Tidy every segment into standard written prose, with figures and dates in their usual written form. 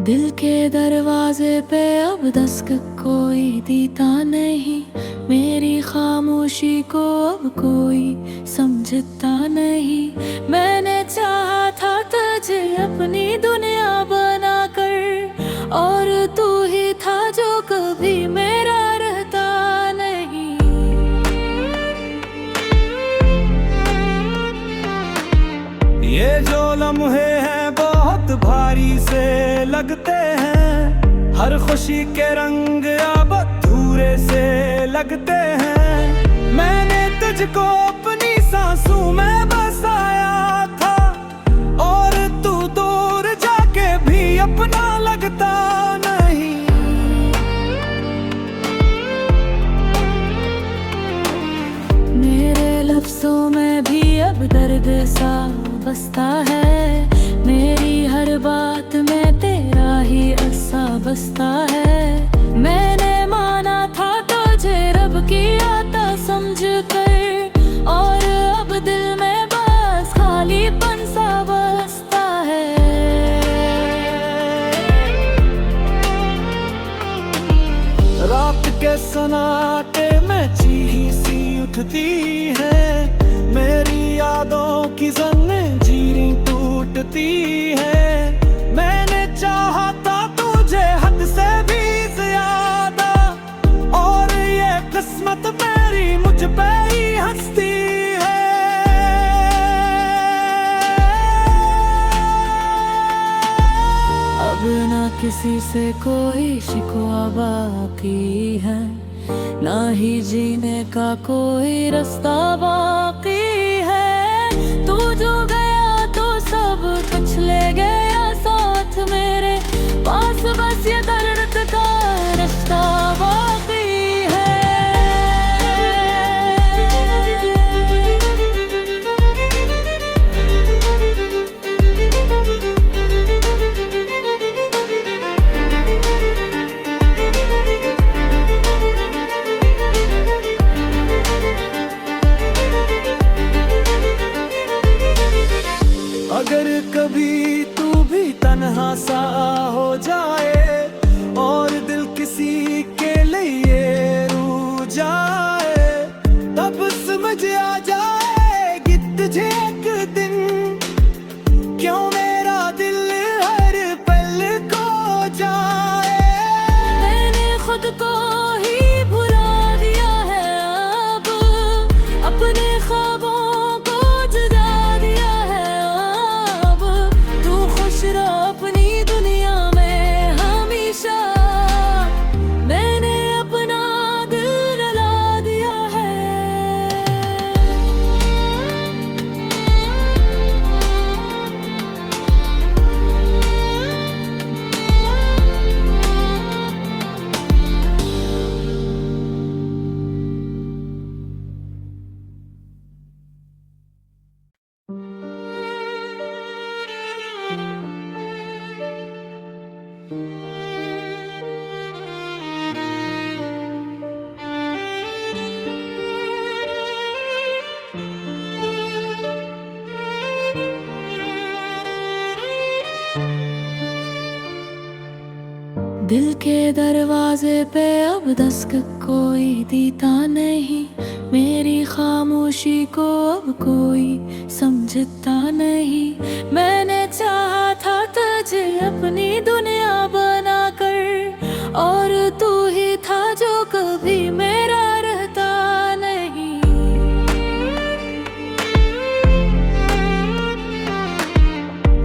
दिल के दरवाजे पे अब दस्तक कोई देता नहीं, मेरी खामोशी को अब कोई समझता नहीं। मैंने चाहा था तुझे अपनी दुनिया बनाकर, और तू ही था जो कभी मेरा रहता नहीं। ये जो लम्हे हैं बहुत भारी से लगते हैं, हर खुशी के रंग अब अधूरे से लगते हैं। मैंने तुझको अपनी सांसों में बसाया था, और तू दूर जाके भी अपना लगता नहीं। मेरे लफ्जों में भी अब दर्द सा बसता है, मेरी हर बात में तेरा ही असा बसता है। मैंने माना था तुझे रब की आता समझ कर, और अब दिल में बस खालीपन सा बसता है। रात के सन्नाटे में चीख सी उठती है, मेरी यादों की जंजीरें टूटती है। मैंने चाहा था तुझे हद से भी ज्यादा, और ये किस्मत मेरी मुझ पे ही हंसती है। अब ना किसी से कोई शिकवा बाकी है, ना ही जीने का कोई रास्ता बाकी है। तू जो गया तो सब कुछ ले गया साथ मेरे, पास बस ये दर्द का रास्ता बाकी है। अगर कभी तू भी तन्हा सा हो जाए, और दिल किसी के लिए रू जाए, तब समझ आ जाएगी तुझे एक दिन, क्यों मेरा दिल हर पल खो जाए। मैंने खुद को ही भुला दिया है अब, अपने ख्वाबों को जुदा दिया है अब। तू खुश रह अपनी दुनिया में हमेशा, मैंने अपना दिल जला दिया है। दिल के दरवाजे पे अब दस्तक कोई देता नहीं, मेरी खामोशी को अब कोई समझता नहीं। मैंने चाहा था तुझे अपनी दुनिया बनाकर, और तू ही था जो कभी मेरा रहता नहीं।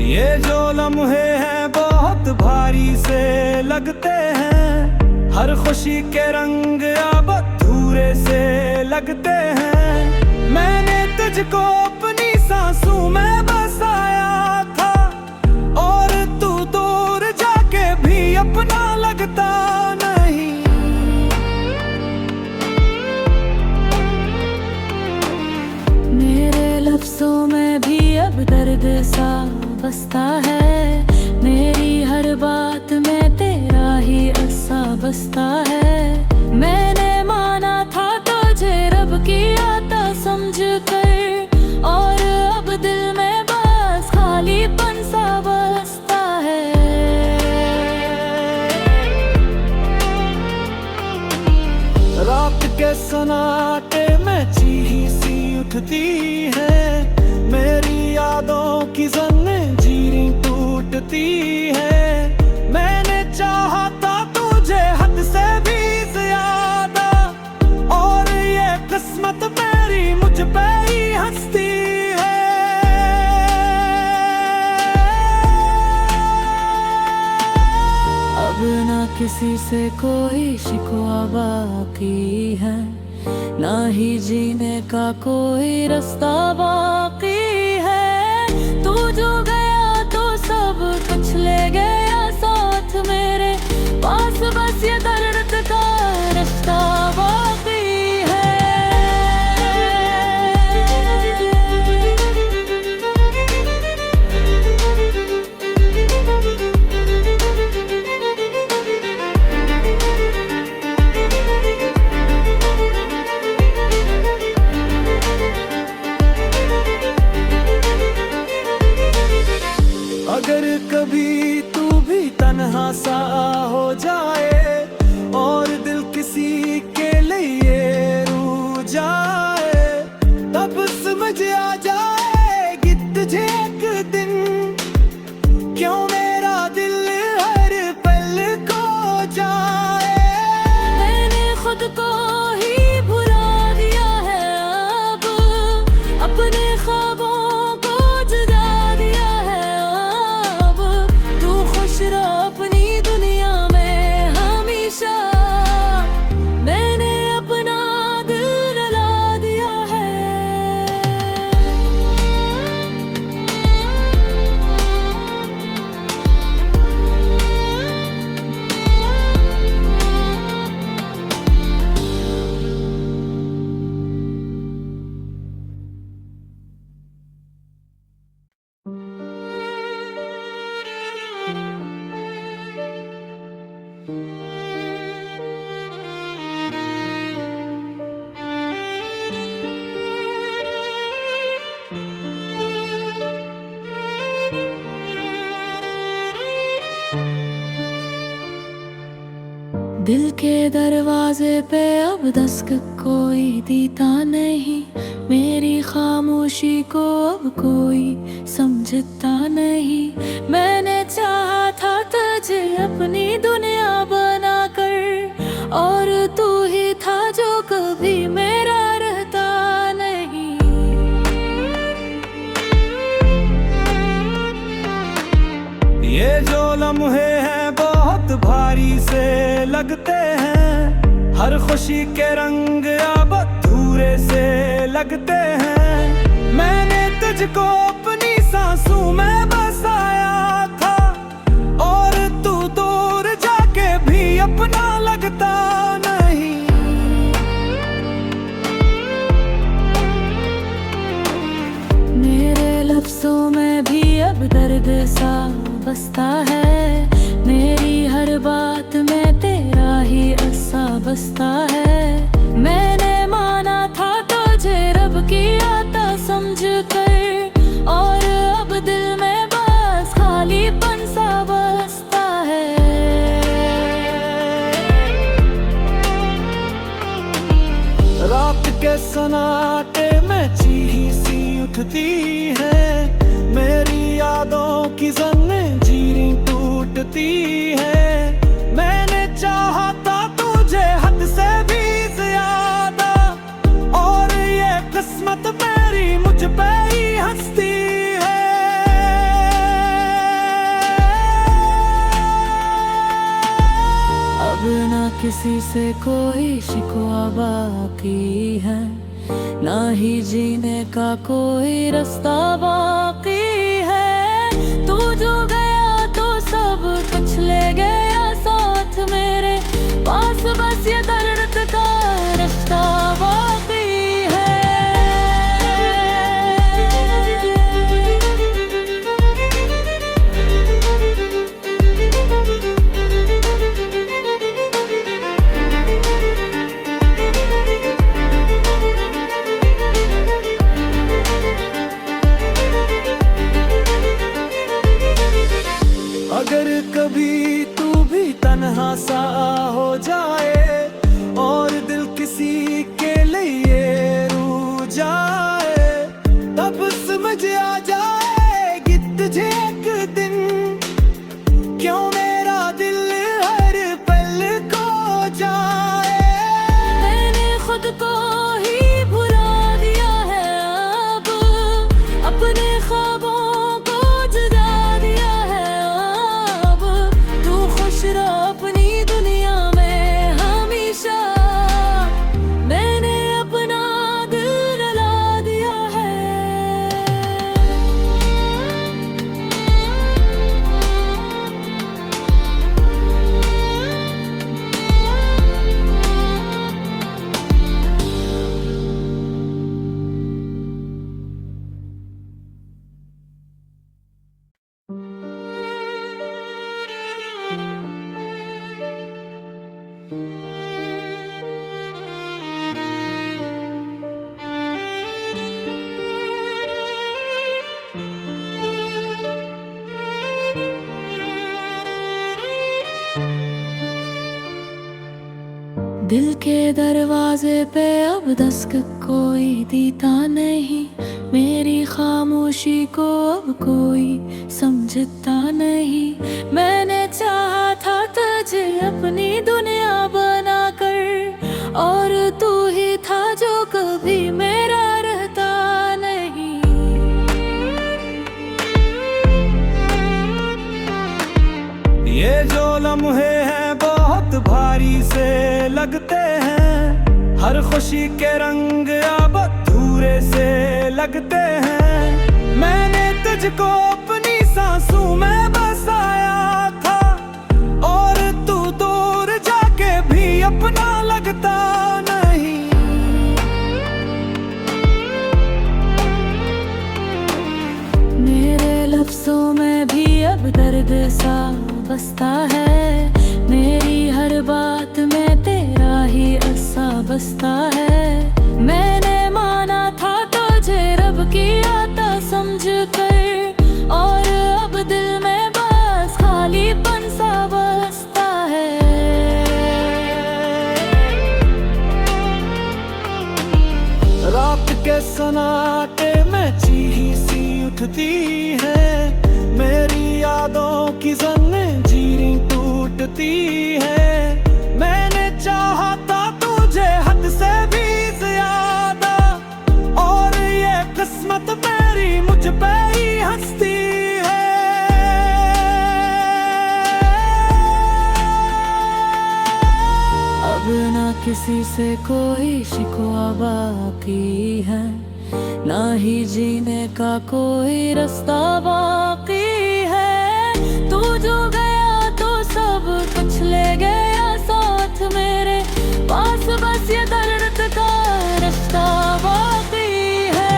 ये जो लम्हे हैं बहुत भारी से लगते हैं, हर खुशी के रंग अब अधूरे से लगते हैं। मैंने तुझको अपनी सांसों में बसाया था, और तू दूर जाके भी अपना लगता नहीं। मेरे लफ्जों में भी अब दर्द सा बसता है, मेरी हर बात में तेरा ही असा बसता है। मैंने माना था तुझे रब की आता समझ कर, और अब दिल में बस खालीपन सा बसता है। लगती है। मेरी यादों की जंजीरें टूटती है। मैंने चाहा था तुझे हद से भी ज्यादा, और ये किस्मत मेरी मुझ पे ही हंसती है। अब ना किसी से कोई शिकवा बाकी है, ना ही जीने का कोई रास्ता बाकी है। तू जो गया तो सब कुछ ले गया साथ मेरे, पास बस ये दर्द का रास्ता बाकी है। अगर कभी तू भी तन्हा सा हो जाए, और दिल किसी के लिए रू जाए, तब समझ आ जाएगी तुझे एक दिन, क्यों मेरा दिल हर पल खो जाए। मैंने खुद को ही भुला दिया है अब, अपने ख्वाबों को जुदा दिया है अब। तू खुश रह अपनी दुनिया में हमेशा, मैंने अपना दिल रुला दिया है। दिल के दरवाजे पे अब दस्तक कोई देता नहीं, मेरी खामोशी को अब कोई समझता नहीं। मैंने चाहा था तुझे अपनी दुनिया बनाकर, और तू ही था जो कभी मेरा रहता नहीं। ये जो लम्हे हैं बहुत भारी से लगते हैं, हर खुशी के रंग अब अधूरे से लगते हैं। मैंने तुझको अपनी सांसों में बसाया था, और तू दूर जाके भी अपना लगता नहीं। मेरे लफ्जों में भी अब दर्द सा बसता है, मेरी हर बात में तेरा ही अस्सा बसता है। मैंने माना था तुझे रब की आता समझ कर, और अब दिल में बस खालीपन सा बसता है। रात के सन्नाटे में चीख सी उठती है, मेरी यादों की जंजीरें टूटती है। मैंने चाहा था तुझे हद से भी ज्यादा, और ये किस्मत मेरी मुझ पे ही हंसती है। अब ना किसी से कोई शिकवा बाकी है, ना ही जीने का कोई रास्ता बाकी है। तू जो गया तो सब कुछ ले गया साथ मेरे, पास बस ये दर्द का रास्ता बाकी है। अगर कभी तू भी तन्हा सा हो जाए, और दिल किसी के लिए दिल के दरवाजे पे अब दस्तक कोई देता नहीं, मेरी खामोशी को अब कोई समझता नहीं। मैंने चाहा था तुझे अपनी दुनिया बनाकर, और तू ही था जो कभी मेरा रहता नहीं। ये जो लम्हे हैं बहुत भारी से लगते हैं, हर खुशी के रंग अब अधूरे से लगते हैं। मैंने तुझको अपनी सांसों में बसाया था, और तू दूर जाके भी अपना लगता नहीं। मेरे लफ्जों में भी अब दर्द सा बसता है, मेरी हर बात में तेरा ही अस्सा बसता है। मैंने माना था तुझे रब की आता समझ कर, और अब दिल में बस खालीपन सा बसता है। रात के सन्नाटे में चीख सी उठती है, मेरी यादों की जंजीरें टूटती है। मैंने चाहा था तुझे हद से भी ज्यादा, और ये किस्मत मेरी मुझ पे ही हंसती है। अब ना किसी से कोई शिकवा बाकी है, ना ही जीने का कोई रास्ता बाकी है। तू जो गया तो सब कुछ ले गया साथ मेरे, पास बस ये दर्द का रास्ता बाकी है।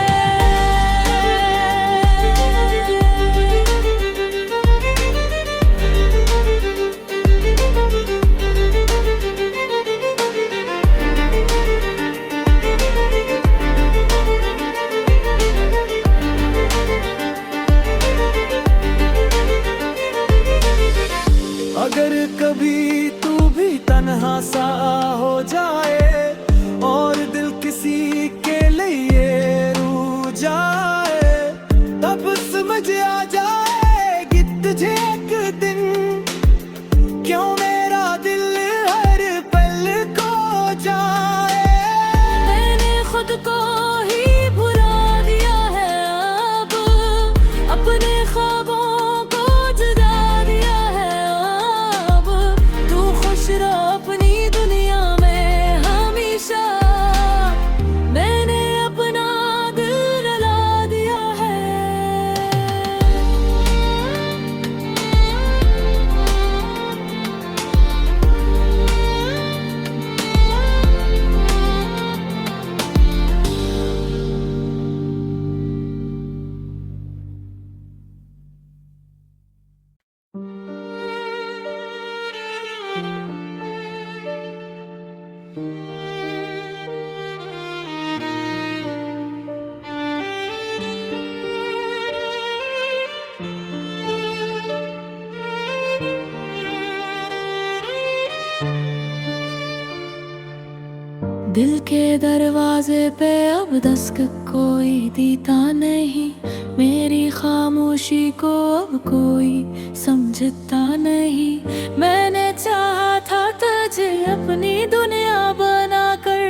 अगर कभी तू भी तन्हा सा हो जाए, और दिल किसी के लिए रू जाए, तब समझ आ जाएगी तुझे एक दिन, क्यों मेरा दिल हर पल खो जाए। मैंने खुद को ही भुला दिया है अब, अपने ख्वाबों को जुदा दिया है अब। तू खुश रह अपनी दुनिया में हमेशा, मैंने अपना दिल रुला दिया है। दिल के दरवाजे पे अब दस्तक कोई देता नहीं, मेरी खामोशी को अब कोई समझता नहीं। मैंने चाहा था तुझे अपनी दुनिया बनाकर,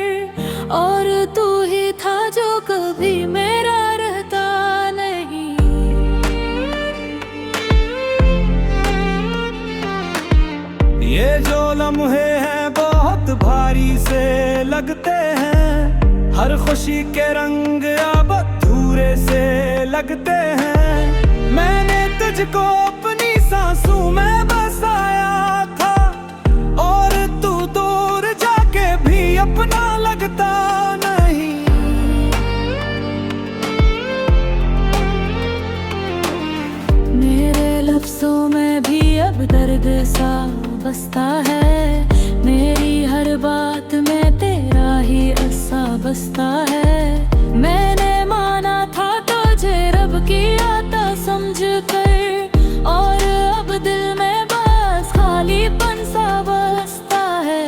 और तू ही था जो कभी मेरा रहता नहीं। ये जो लम्हे हैं बहुत भारी से लगते हैं, हर खुशी के रंग अब अधूरे से लगते हैं। मैंने तुझको अपनी सांसों में बसाया था, और तू दूर जाके भी अपना लगता नहीं। मेरे लफ्जों में भी अब दर्द सा बसता है, मेरी हर बात में तेरा ही अस्सा बसता है। मैंने माना था तुझे रब की आता समझ कर, और अब दिल में बस खालीपन सा बसता है।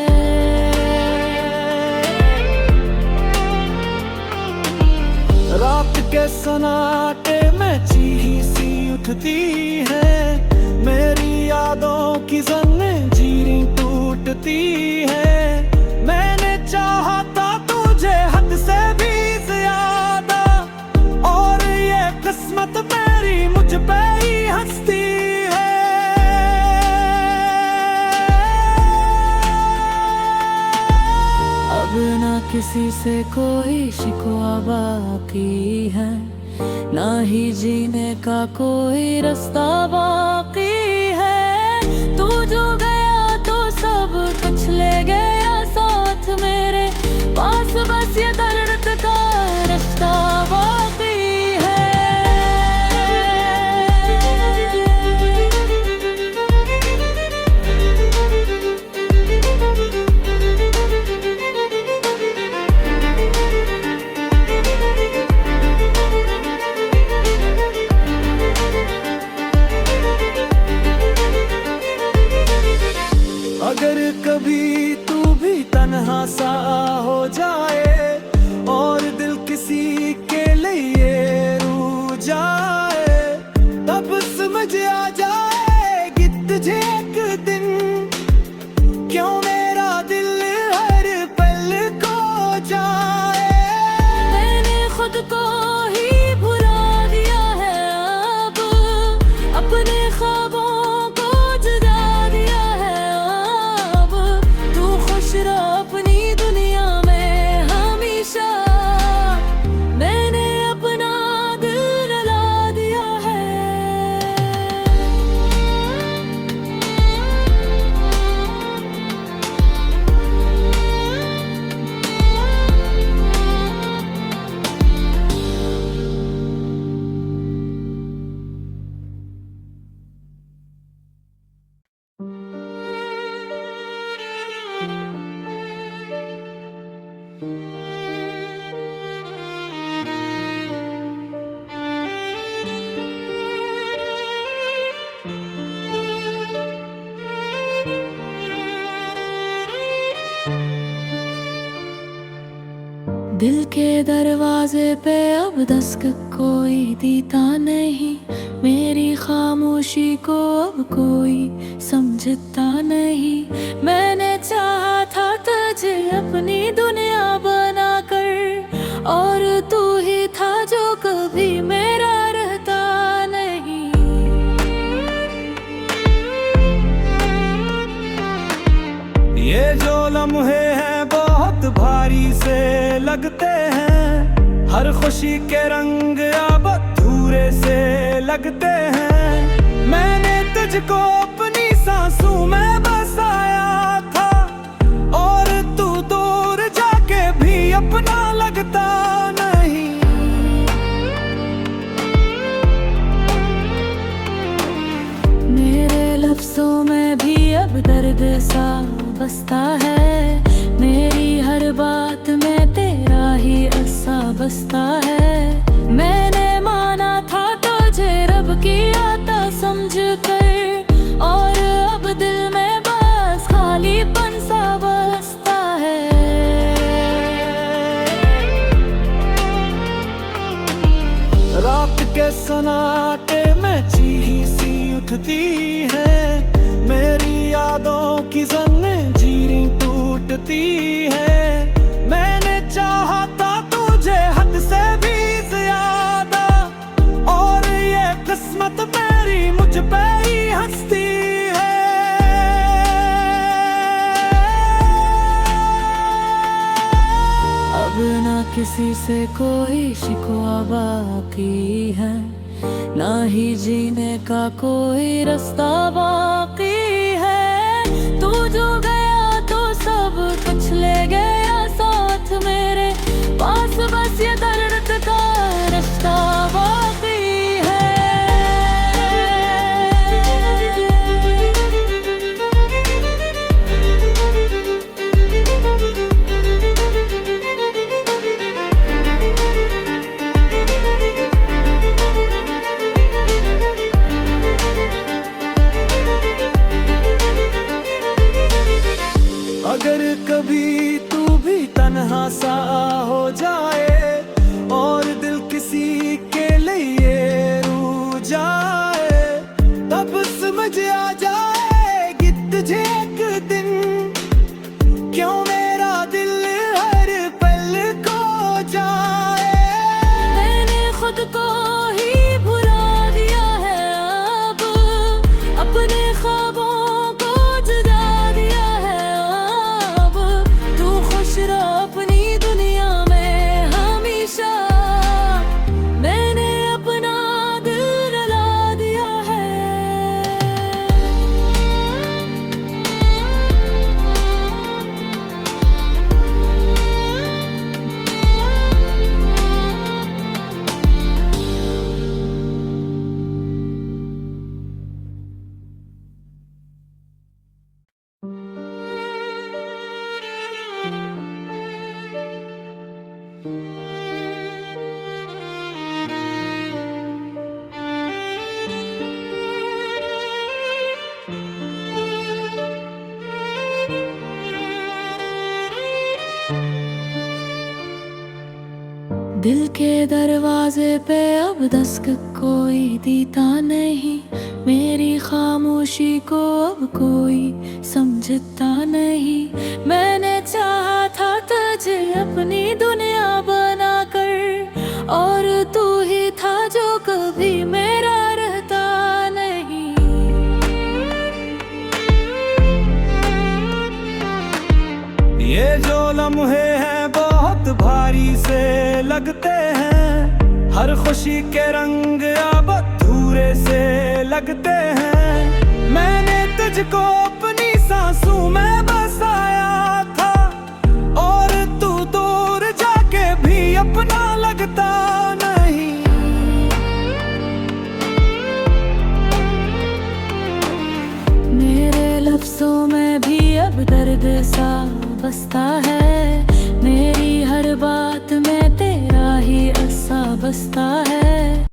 सन्नाटे में चीखी सी उठती है, मेरी यादों की जंजीरें टूटती है। मैंने चाहा था तुझे हद से भी ज्यादा, और ये किस्मत मेरी मुझ पे ही हंसती है। अब ना किसी से कोई शिकवा बाकी है, ना ही जीने का कोई रास्ता बाकी है। तू जो गया तो सब कुछ ले गया साथ मेरे, पास बस ये दर्द का रास्ता बाकी है। अगर कभी तू भी तन्हा सा हो जाए और दिल किसी के लिए रू जाए, तब समझ आ जाएगी तुझे एक दिन, क्यों मेरा दिल हर पल खो जाए। मैंने खुद को ही भुला दिया है अब, अपने ख्वाबों को जुदा दिया है अब। तू खुश रह अपनी दुनिया में हमेशा, मैंने अपना दिल रुला दिया है। दिल के दरवाजे पे अब दस्तक कोई देता नहीं, मेरी खामोशी को अब कोई समझता नहीं। मैंने चाहा था तुझे अपनी दुनिया बनाकर, और तू ही था जो कभी मेरा रहता नहीं। ये जो लम्हे हैं बहुत भारी से लगते हैं, हर खुशी के रंग अब अधूरे से लगते हैं। मैंने तुझको अपनी सांसों में बसाया था, और तू दूर जाके भी अपना लगता नहीं। मेरे लफ्जों में भी अब दर्द सा बसता है, मेरी हर बात में तेरा ही अस्सा बसता है। मैंने माना था तुझे रब की आता समझ कर, और अब दिल में बस खालीपन सा बसता है। रात के सन्नाटे में चीखी सी उठती है, मेरी यादों की जंजीरें टूटती है। मैंने चाहा था तुझे हद से भी ज्यादा, और ये किस्मत मेरी मुझ पे ही हंसती है। अब ना किसी से कोई शिकवा बाकी है, ना ही जीने का कोई रास्ता बाकी है। तू जो गया तो सब कुछ ले गया साथ मेरे, पास बस ये दर्द का रास्ता बाकी है। अगर कभी तू भी तन्हा सा हो जाए दिल ये रू जाए, तब समझ आ जाएगी तुझे एक दिन, क्यों मेरा दिल हर पल खो जाए। मैंने खुद को ही भुला दिया है अब, अपने ख्वाबों को जुदा दिया है अब। तू खुश रह अपनी दुनिया में हमेशा, मैंने अपना दिल रुला दिया है। दिल के दरवाजे पे अब दस्तक कोई देता नहीं, मेरी खामोशी को अब कोई समझता नहीं। मैंने चाहा था तुझे अपनी दुनिया बनाकर, और तू ही था जो कभी मेरा रहता नहीं। ये जो लम्हे हैं बहुत भारी से लगते हैं, हर खुशी के रंग अब अधूरे से लगते हैं। मैंने तुझको अपनी सांसों में बसाया था, और तू दूर जाके भी अपना लगता नहीं। मेरे लफ्जों में भी अब दर्द सा बसता है, मेरी हर बात में तेरा ही असा बसता है।